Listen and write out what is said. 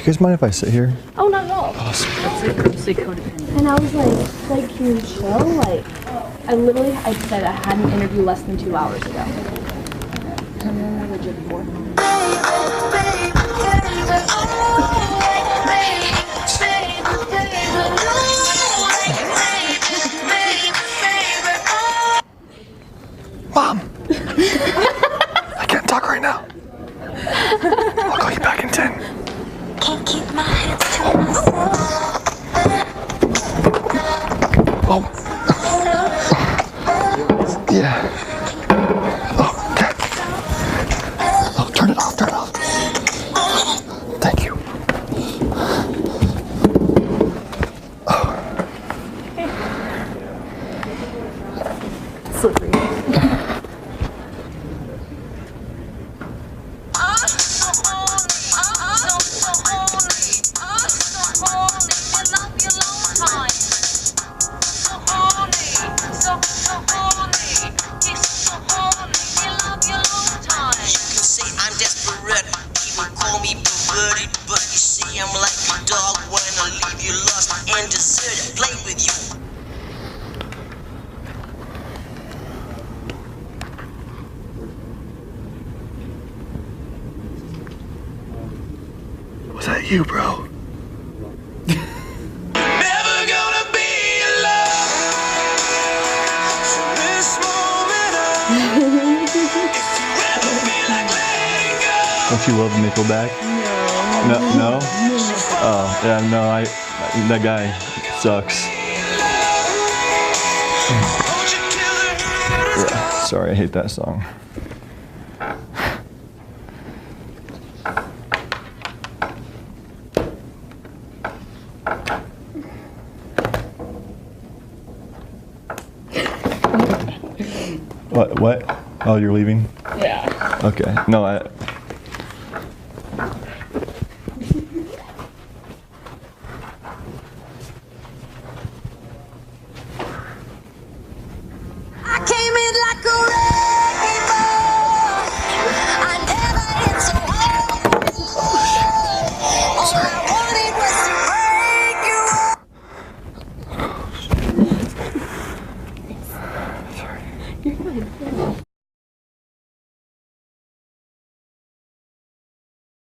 Do you guys mind if I sit here? Oh, not at all. Awesome. That's like codependent. And I was like, can you chill? Like, I said I had an interview less than 2 hours ago. Mom! I can't talk right now. I'll call you back in 10. Can't keep my hands to myself. Oh. Yeah. Oh, okay. Oh, turn it off, turn it off. Thank you. Oh. Slippery. I'm desperate, people call me perverted, but you see I'm like a dog when I leave you lost and deserted. Play with you. Was that you, bro? Never gonna be alone. This moment Don't you love Nickelback? No. No? Oh, yeah, no, that guy sucks. Yeah, sorry, I hate that song. What? Oh, you're leaving? Yeah. Okay. No,